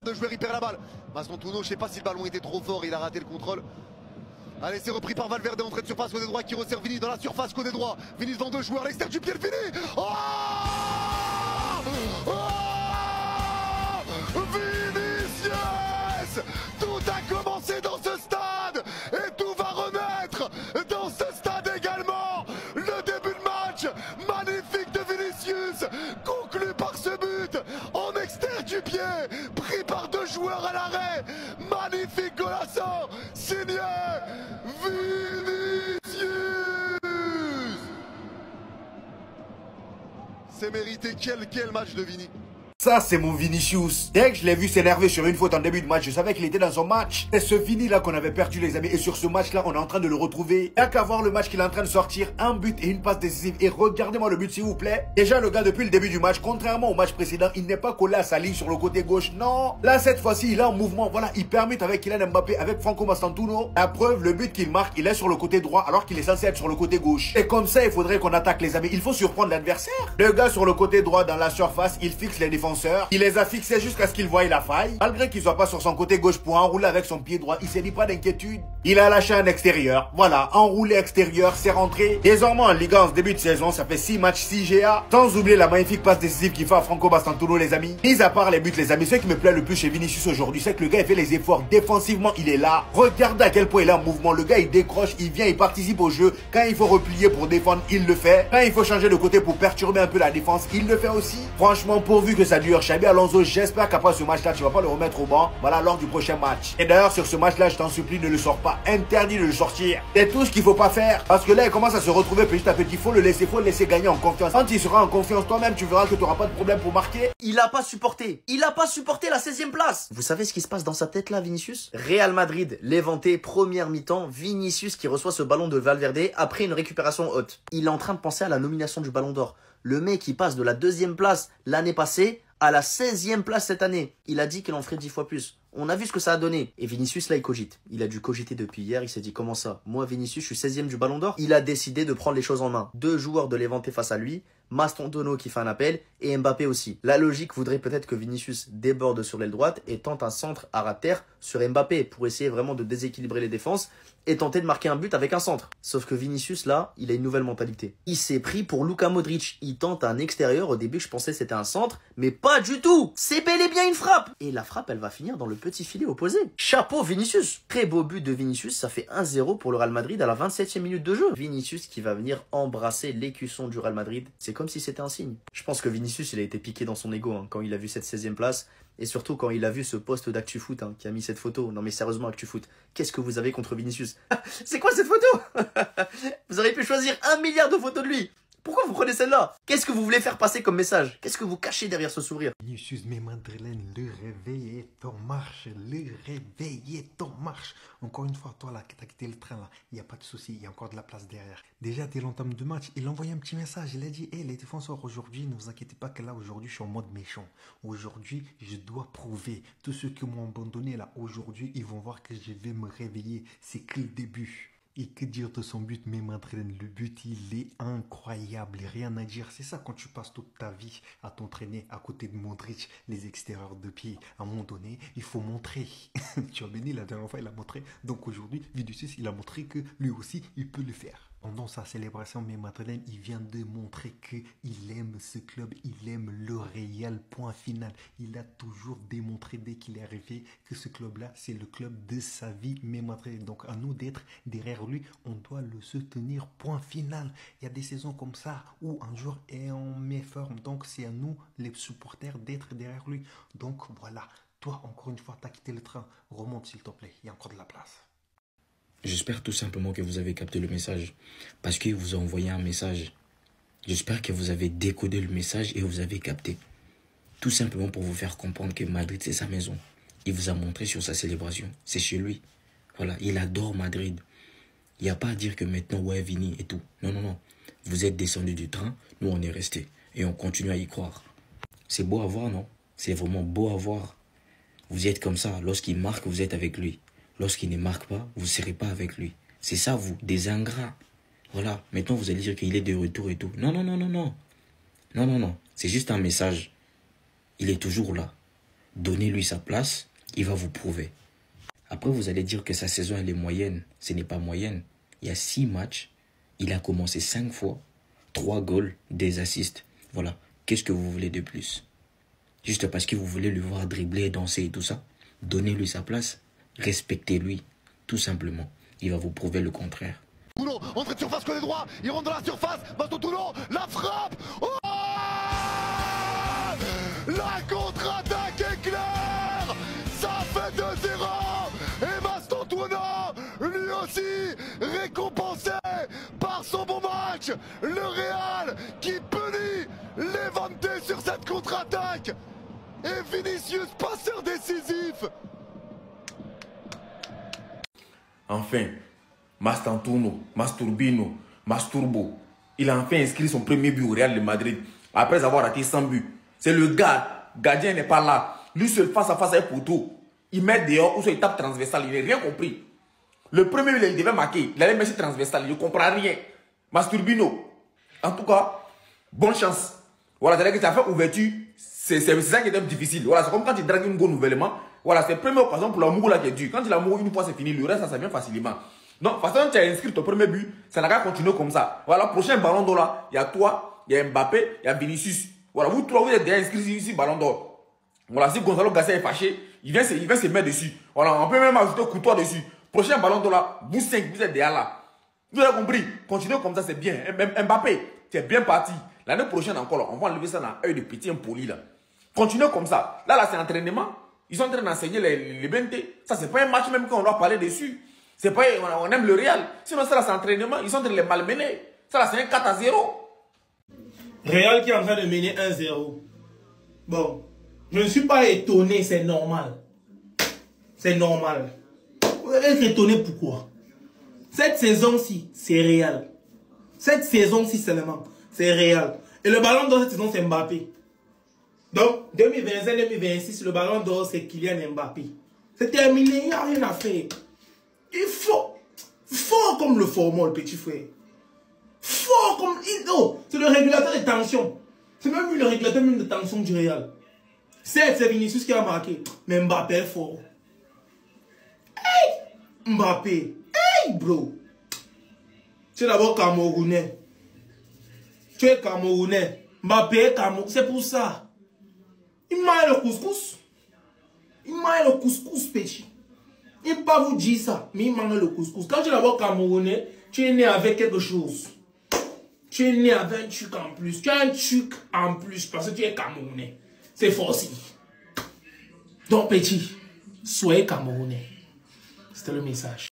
Le joueur il perd la balle. Mastantuono, je sais pas si le ballon était trop fort, il a raté le contrôle. Allez, c'est repris par Valverde, entrée de surface côté droit qui resserre Vinicius dans la surface côté droit. Vinicius devant deux joueurs, l'extérieur du pied, le fini. Oh, oh, Vinicius. Tout a commencé dans ce stade et tout va remettre dans ce stade également. Le début de match magnifique de Vinicius, conclu par ce but en extérieur du pied, pris par deux joueurs à l'arrêt. Magnifique golasso, signé Vinicius. C'est mérité, quel match de Vini. Ça, c'est mon Vinicius. Dès que je l'ai vu s'énerver sur une faute en début de match, je savais qu'il était dans son match. C'est ce Vini-là qu'on avait perdu, les amis. Et sur ce match-là, on est en train de le retrouver. Il n'y a qu'à voir le match qu'il est en train de sortir. Un but et une passe décisive. Et regardez-moi le but, s'il vous plaît. Déjà, le gars, depuis le début du match, contrairement au match précédent, il n'est pas collé à sa ligne sur le côté gauche. Non. Là, cette fois-ci, il est en mouvement. Voilà, il permet avec Kylian Mbappé, avec Franco Mastantuono. La preuve, le but qu'il marque, il est sur le côté droit, alors qu'il est censé être sur le côté gauche. Et comme ça, il faudrait qu'on attaque, les amis. Il faut surprendre l'adversaire. Le gars sur le côté droit, dans la surface, il fixe les défenseurs. Il les a fixé jusqu'à ce qu'il voie la faille. Malgré qu'il soit pas sur son côté gauche pour enrouler avec son pied droit, il s'est dit pas d'inquiétude. Il a lâché un extérieur. Voilà, enroulé extérieur, c'est rentré. Désormais en Ligue 1, en ce début de saison, ça fait 6 matchs, 6 GA. Sans oublier la magnifique passe décisive qu'il fait à Franco Mastantuono, les amis. Mis à part les buts, les amis, ce qui me plaît le plus chez Vinicius aujourd'hui, c'est que le gars il fait les efforts défensivement, il est là. Regardez à quel point il est en mouvement. Le gars il décroche, il vient, il participe au jeu. Quand il faut replier pour défendre, il le fait. Quand il faut changer de côté pour perturber un peu la défense, il le fait aussi. Franchement, pourvu que ça dure, Xabi Alonso, j'espère qu'après ce match-là, tu vas pas le remettre au banc. Voilà, lors du prochain match. Et d'ailleurs, sur ce match-là, je t'en supplie, ne le sors pas. Interdit de le sortir. C'est tout ce qu'il faut pas faire. Parce que là, il commence à se retrouver petit à petit. Faut le laisser gagner en confiance. Quand il sera en confiance, toi-même, tu verras que tu n'auras pas de problème pour marquer. Il a pas supporté. Il a pas supporté la 16e place. Vous savez ce qui se passe dans sa tête là, Vinicius? Real Madrid, Levante, première mi-temps. Vinicius qui reçoit ce ballon de Valverde après une récupération haute. Il est en train de penser à la nomination du ballon d'or. Le mec qui passe de la 2e place l'année passée à la 16e place cette année. Il a dit qu'il en ferait 10 fois plus. On a vu ce que ça a donné. Et Vinicius, là, il cogite. Il a dû cogiter depuis hier. Il s'est dit, comment ça? Moi, Vinicius, je suis 16e du Ballon d'Or. Il a décidé de prendre les choses en main. 2 joueurs de Levante face à lui. Mastantuono qui fait un appel. Et Mbappé aussi. La logique voudrait peut-être que Vinicius déborde sur l'aile droite et tente un centre à ras terre sur Mbappé pour essayer vraiment de déséquilibrer les défenses et tenter de marquer un but avec un centre. Sauf que Vinicius, là, il a une nouvelle mentalité. Il s'est pris pour Luka Modric. Il tente un extérieur. Au début, je pensais que c'était un centre, mais pas du tout. C'est bel et bien une frappe. Et la frappe, elle va finir dans le petit filet opposé. Chapeau Vinicius. Très beau but de Vinicius. Ça fait 1-0 pour le Real Madrid à la 27e minute de jeu. Vinicius qui va venir embrasser l'écusson du Real Madrid. C'est comme si c'était un signe. Je pense que Vinicius, il a été piqué dans son ego hein, quand il a vu cette 16e place. Et surtout quand il a vu ce post d'ActuFoot hein, qui a mis cette photo. Non mais sérieusement ActuFoot, qu'est-ce que vous avez contre Vinicius? C'est quoi cette photo? Vous auriez pu choisir 1 milliard de photos de lui. Pourquoi vous prenez celle-là? Qu'est-ce que vous voulez faire passer comme message? Qu'est-ce que vous cachez derrière ce sourire? Vinicius, mais Madeleine, le réveil est en marche. Le réveil est en marche. Encore une fois, toi là, qui t'as quitté le train là, il n'y a pas de souci, il y a encore de la place derrière. Déjà, dès l'entame de match, il a envoyé un petit message. Il a dit, hé les défenseurs, aujourd'hui, ne vous inquiétez pas que là, aujourd'hui, je suis en mode méchant. Aujourd'hui, je dois prouver. Tous ceux qui m'ont abandonné là, aujourd'hui, ils vont voir que je vais me réveiller. C'est que le début. Et que dire de son but, mais Madeleine, le but, il est incroyable, rien à dire. C'est ça quand tu passes toute ta vie à t'entraîner à côté de Modric, les extérieurs de pied. À un moment donné, il faut montrer. Tu as béni, la dernière fois, il a montré. Donc aujourd'hui, Vinicius, il a montré que lui aussi, il peut le faire. Pendant sa célébration, mais Madeleine, il vient de montrer qu'il aime ce club, il aime le Real, point final. Il a toujours démontré dès qu'il est arrivé que ce club-là, c'est le club de sa vie, mais Madeleine. Donc à nous d'être derrière lui, on doit le soutenir, point final. Il y a des saisons comme ça où un joueur est en méforme, donc c'est à nous, les supporters, d'être derrière lui. Donc voilà, toi, encore une fois, tu as quitté le train, remonte s'il te plaît, il y a encore de la place. J'espère tout simplement que vous avez capté le message. Parce qu'il vous a envoyé un message. J'espère que vous avez décodé le message et vous avez capté. Tout simplement pour vous faire comprendre que Madrid, c'est sa maison. Il vous a montré sur sa célébration. C'est chez lui. Voilà, il adore Madrid. Il n'y a pas à dire que maintenant, ouais, Vini et tout. Non, non, non. Vous êtes descendu du train, nous on est restés. Et on continue à y croire. C'est beau à voir, non? C'est vraiment beau à voir. Vous êtes comme ça. Lorsqu'il marque, vous êtes avec lui. Lorsqu'il ne marque pas, vous ne serez pas avec lui. C'est ça, vous, des ingrats. Voilà, maintenant vous allez dire qu'il est de retour et tout. Non, non, non, non, non. Non, non, non, c'est juste un message. Il est toujours là. Donnez-lui sa place, il va vous prouver. Après, vous allez dire que sa saison, elle est moyenne. Ce n'est pas moyenne. Il y a 6 matchs, il a commencé 5 fois, 3 goals, des assists. Voilà, qu'est-ce que vous voulez de plus? Juste parce que vous voulez le voir dribbler, danser et tout ça. Donnez-lui sa place, respectez-lui, tout simplement. Il va vous prouver le contraire. Toulon, entrée de surface côté droit, il rentre dans la surface, Maston Toulon, la frappe. Oh, la contre-attaque est claire. Ça fait 2-0. Et Maston Toulon, lui aussi, récompensé par son bon match. Le Real qui punit Levante sur cette contre-attaque. Et Vinicius, passeur décisif. Enfin, Mastantuono, Masturbino, Masturbo, il a enfin inscrit son premier but au Real de Madrid après avoir raté 100 buts. C'est le gars, gardien n'est pas là. Lui seul face à face avec poteau. Il met dehors ou soit il tape transversal, il n'a rien compris. Le premier but, il devait marquer, il allait mettre transversal, il ne comprend rien. Masturbino, en tout cas, bonne chance. Voilà, c'est-à-dire que ça fait ouverture, c'est ça qui est difficile. Voilà, c'est comme quand tu dragues une go nouvellement. Voilà, c'est la première occasion pour l'amour là qui est dur. Quand tu l'amour une fois, c'est fini. Le reste, ça vient facilement. Donc, façon tu as inscrit ton premier but, ça n'a qu'à continuer comme ça. Voilà, prochain ballon d'or là, il y a toi, il y a Mbappé, il y a Vinicius. Voilà, vous trois, vous êtes déjà inscrits ici, ballon d'or. Voilà, si Gonzalo Garcia est fâché, il vient se mettre dessus. Voilà, on peut même ajouter Courtois dessus. Prochain ballon d'or là, vous 5, vous êtes déjà là. Vous avez compris? Continuez comme ça, c'est bien. Mbappé, tu es bien parti. L'année prochaine encore, là, on va enlever ça dans l'œil de petit impoli là. Continuez comme ça. Là, c'est entraînement. Ils sont en train d'enseigner les BNT. Ça, c'est pas un match même qu'on doit parler dessus. C'est pas, on aime le Real. Sinon, ça, là, c'est entraînement. Ils sont en train de les malmener. Ça, là, c'est un 4-0. Real qui est en train de mener 1-0. Bon, je ne suis pas étonné, c'est normal. C'est normal. Vous allez être étonné pourquoi? Cette saison-ci, c'est Real. Cette saison-ci seulement, c'est Real. Et le ballon d'or cette saison, c'est Mbappé. Donc, 2025-2026, le ballon d'or, c'est Kylian Mbappé. C'est terminé, il n'y a rien à faire. Il faut, fort comme le formol, petit frère. Fort comme... Oh, c'est le régulateur de tension. C'est même lui le régulateur même de tension du Real. C'est Vinicius qui a marqué. Mais Mbappé est fort. Hey! Mbappé. Hey, bro. Tu es d'abord Camerounais. Tu es Camerounais. Mbappé est Camerounais. C'est pour ça. Il mange le couscous. Il mange le couscous, petit. Il ne peut pas vous dire ça, mais il mange le couscous. Quand tu es d'abord Camerounais, tu es né avec quelque chose. Tu es né avec un truc en plus. Tu as un truc en plus parce que tu es Camerounais. C'est forcé. Donc, petit, soyez Camerounais. C'était le message.